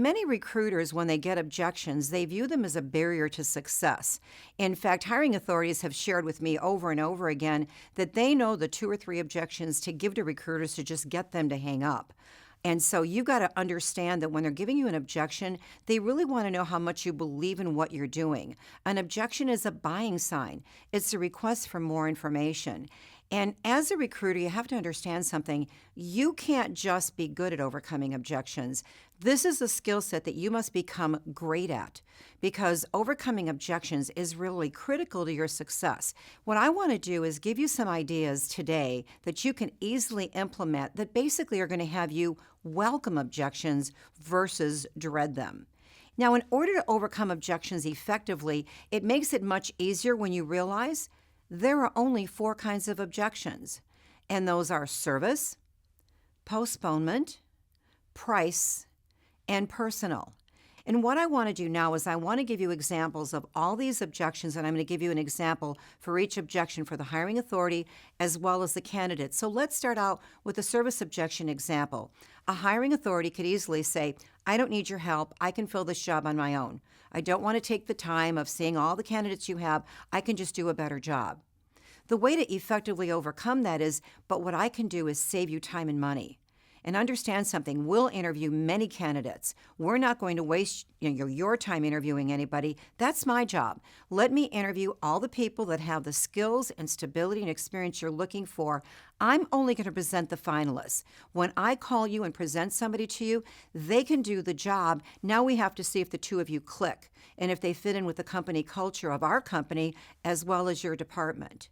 many recruiters, when they get objections, they view them as a barrier to success. In fact, hiring authorities have shared with me over and over again that they know the 2 or 3 objections to give to recruiters to just get them to hang up. And so you've got to understand that when they're giving you an objection, they really want to know how much you believe in what you're doing. An objection is a buying sign. It's a request for more information. And as a recruiter, you have to understand something. You can't just be good at overcoming objections. This is a skill set that you must become great at, because overcoming objections is really critical to your success. What I want to do is give you some ideas today that you can easily implement that basically are going to have you welcome objections versus dread them. Now, in order to overcome objections effectively, it makes it much easier when you realize there are only 4 kinds of objections, and those are service, postponement, price, and personal. And what I want to do now is I want to give you examples of all these objections, and I'm going to give you an example for each objection for the hiring authority as well as the candidate. So let's start out with the service objection example. A hiring authority could easily say, I don't need your help. I can fill this job on my own. I don't want to take the time of seeing all the candidates you have. I can just do a better job. The way to effectively overcome that is, but what I can do is save you time and money. And understand something, we'll interview many candidates. We're not going to waste your time interviewing anybody. That's my job. Let me interview all the people that have the skills and stability and experience you're looking for. I'm only going to present the finalists. When I call you and present somebody to you, they can do the job. Now we have to see if the 2 of you click and if they fit in with the company culture of our company as well as your department.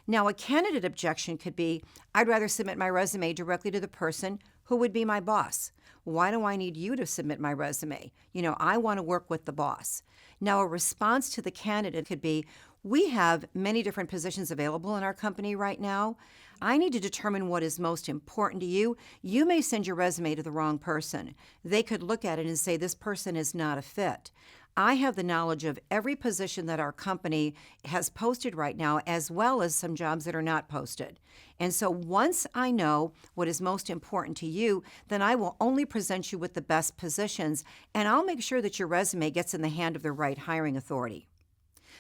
Now, a candidate objection could be, I'd rather submit my resume directly to the person who would be my boss. Why do I need you to submit my resume? I want to work with the boss. Now, a response to the candidate could be, we have many different positions available in our company right now. I need to determine what is most important to you. You may send your resume to the wrong person. They could look at it and say, this person is not a fit. I have the knowledge of every position that our company has posted right now, as well as some jobs that are not posted. And so once I know what is most important to you, then I will only present you with the best positions, and I'll make sure that your resume gets in the hand of the right hiring authority.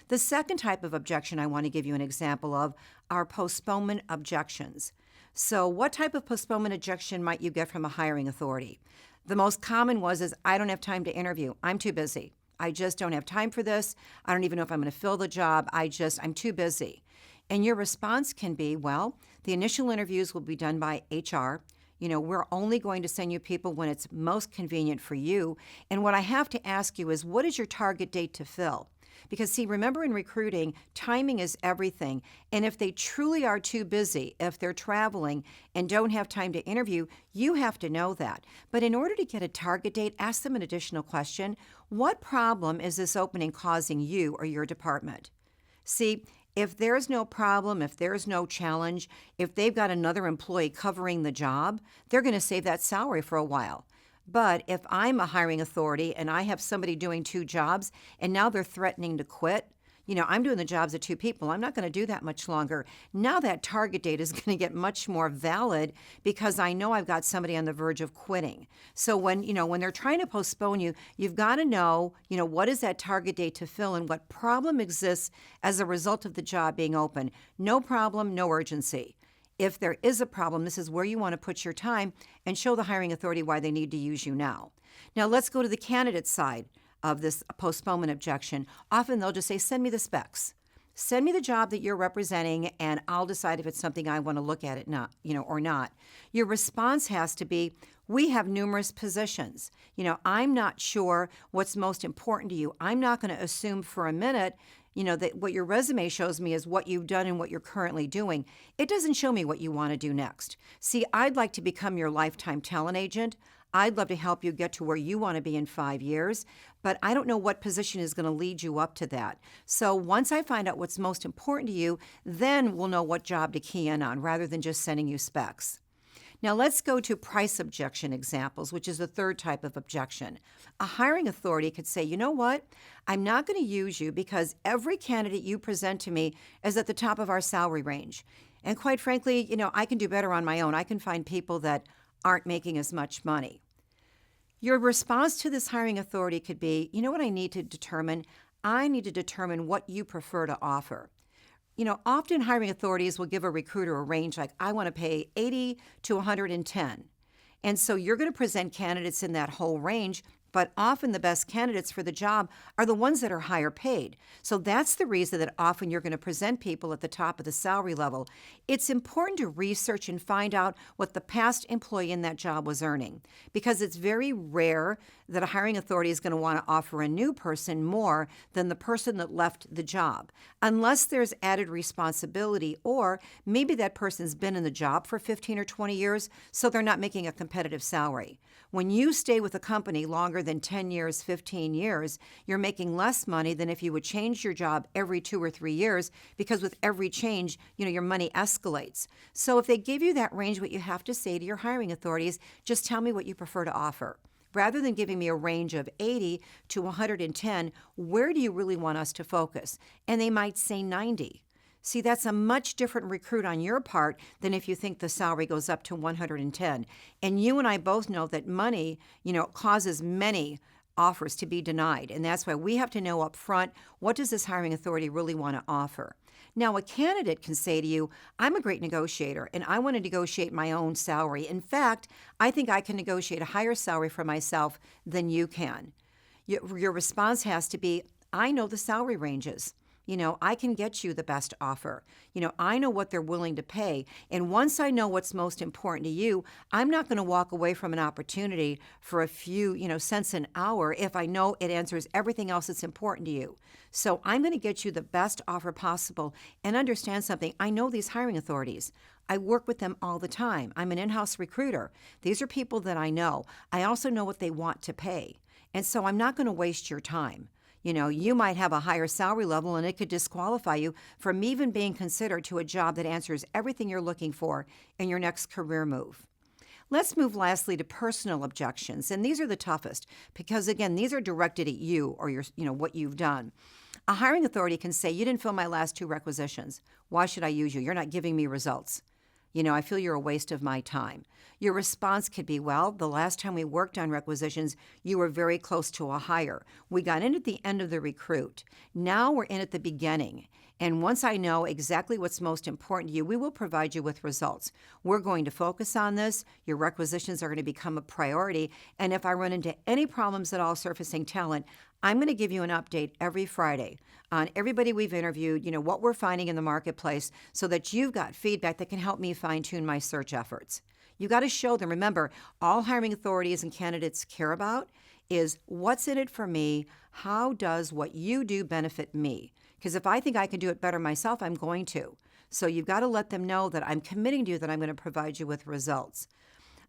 The second type of objection I want to give you an example of are postponement objections. So what type of postponement objection might you get from a hiring authority? The most common is, I don't have time to interview. I'm too busy. I just don't have time for this. I don't even know if I'm going to fill the job. I'm too busy. And your response can be, well, the initial interviews will be done by HR. We're only going to send you people when it's most convenient for you. And what I have to ask you is, what is your target date to fill? Because see, remember in recruiting, timing is everything. And if they truly are too busy, if they're traveling and don't have time to interview, you have to know that. But in order to get a target date, ask them an additional question. What problem is this opening causing you or your department? See, if there's no problem, if there's no challenge, if they've got another employee covering the job, they're going to save that salary for a while. But if I'm a hiring authority and I have somebody doing 2 jobs and now they're threatening to quit, I'm doing the jobs of 2 people. I'm not going to do that much longer. Now that target date is going to get much more valid because I know I've got somebody on the verge of quitting. So when they're trying to postpone you, you've got to know, what is that target date to fill and what problem exists as a result of the job being open. No problem, no urgency. If there is a problem, this is where you want to put your time and show the hiring authority why they need to use you now. Now, let's go to the candidate side of this postponement objection. Often they'll just say, send me the specs. Send me the job that you're representing, and I'll decide if it's something I want to look at or not. Your response has to be, we have numerous positions. I'm not sure what's most important to you. I'm not going to assume for a minute that what your resume shows me is what you've done and what you're currently doing. It doesn't show me what you want to do next. See, I'd like to become your lifetime talent agent. I'd love to help you get to where you want to be in 5 years, but I don't know what position is going to lead you up to that. So once I find out what's most important to you, then we'll know what job to key in on rather than just sending you specs. Now let's go to price objection examples, which is the third type of objection. A hiring authority could say, you know what? I'm not going to use you because every candidate you present to me is at the top of our salary range. And quite frankly, I can do better on my own. I can find people that aren't making as much money. Your response to this hiring authority could be, you know what I need to determine? I need to determine what you prefer to offer. Often hiring authorities will give a recruiter a range like, I want to pay 80 to 110. And so you're going to present candidates in that whole range, but often the best candidates for the job are the ones that are higher paid. So that's the reason that often you're going to present people at the top of the salary level. It's important to research and find out what the past employee in that job was earning, because it's very rare that a hiring authority is going to want to offer a new person more than the person that left the job, unless there's added responsibility, or maybe that person's been in the job for 15 or 20 years, so they're not making a competitive salary. When you stay with a company longer than 10 years, 15 years, you're making less money than if you would change your job every 2 or 3 years, because with every change, your money escalates. So if they give you that range, what you have to say to your hiring authorities, just tell me what you prefer to offer. Rather than giving me a range of 80 to 110, where do you really want us to focus? And they might say 90. See, that's a much different recruit on your part than if you think the salary goes up to 110. And you and I both know that money, causes many offers to be denied. And that's why we have to know up front, what does this hiring authority really want to offer? Now, a candidate can say to you, I'm a great negotiator and I want to negotiate my own salary. In fact, I think I can negotiate a higher salary for myself than you can. Your response has to be, I know the salary ranges. I can get you the best offer. I know what they're willing to pay. And once I know what's most important to you, I'm not going to walk away from an opportunity for a few, cents an hour if I know it answers everything else that's important to you. So I'm going to get you the best offer possible. And understand something. I know these hiring authorities. I work with them all the time. I'm an in-house recruiter. These are people that I know. I also know what they want to pay. And so I'm not going to waste your time. You might have a higher salary level and it could disqualify you from even being considered to a job that answers everything you're looking for in your next career move. Let's move lastly to personal objections. And these are the toughest because, again, these are directed at you or what you've done. A hiring authority can say, you didn't fill my last 2 requisitions. Why should I use you? You're not giving me results. I feel you're a waste of my time. Your response could be, well, the last time we worked on requisitions, you were very close to a hire. We got in at the end of the recruit. Now we're in at the beginning. And once I know exactly what's most important to you, we will provide you with results. We're going to focus on this. Your requisitions are going to become a priority. And if I run into any problems at all surfacing talent, I'm going to give you an update every Friday on everybody we've interviewed, what we're finding in the marketplace, so that you've got feedback that can help me fine-tune my search efforts. You got to show them. Remember, all hiring authorities and candidates care about is what's in it for me? How does what you do benefit me? Because if I think I can do it better myself, I'm going to. So you've got to let them know that I'm committing to you, that I'm going to provide you with results.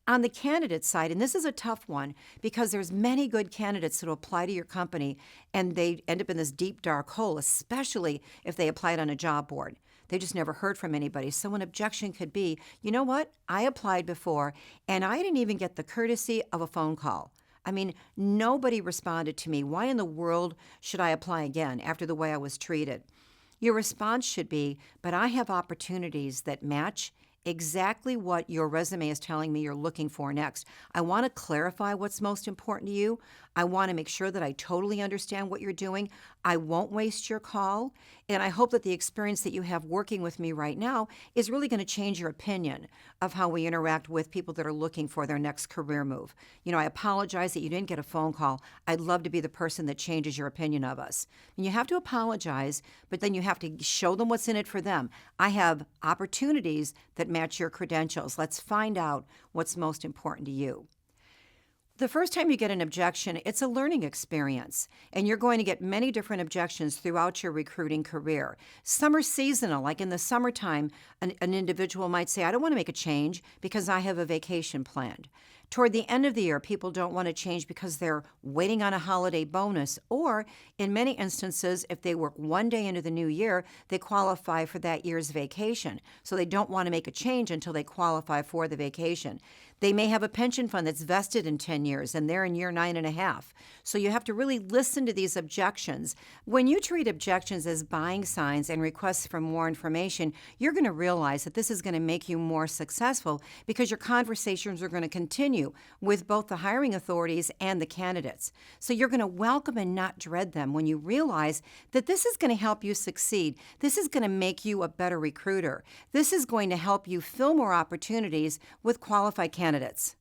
On the candidate side, and this is a tough one because there's many good candidates that will apply to your company and they end up in this deep, dark hole, especially if they applied on a job board. They just never heard from anybody. So an objection could be, you know what? I applied before and I didn't even get the courtesy of a phone call. I mean, nobody responded to me. Why in the world should I apply again after the way I was treated? Your response should be, but I have opportunities that match exactly what your resume is telling me you're looking for next. I want to clarify what's most important to you. I want to make sure that I totally understand what you're doing. I won't waste your call. And I hope that the experience that you have working with me right now is really going to change your opinion of how we interact with people that are looking for their next career move. I apologize that you didn't get a phone call. I'd love to be the person that changes your opinion of us. And you have to apologize, but then you have to show them what's in it for them. I have opportunities that match your credentials. Let's find out what's most important to you. The first time you get an objection, it's a learning experience, and you're going to get many different objections throughout your recruiting career. Some are seasonal, like in the summertime, an individual might say, I don't want to make a change because I have a vacation planned. Toward the end of the year, people don't want to change because they're waiting on a holiday bonus, or in many instances, if they work one day into the new year, they qualify for that year's vacation. So they don't want to make a change until they qualify for the vacation. They may have a pension fund that's vested in 10 years and they're in year 9.5. So you have to really listen to these objections. When you treat objections as buying signs and requests for more information, you're going to realize that this is going to make you more successful because your conversations are going to continue continue with both the hiring authorities and the candidates. So you're going to welcome and not dread them when you realize that this is going to help you succeed. This is going to make you a better recruiter. This is going to help you fill more opportunities with qualified candidates.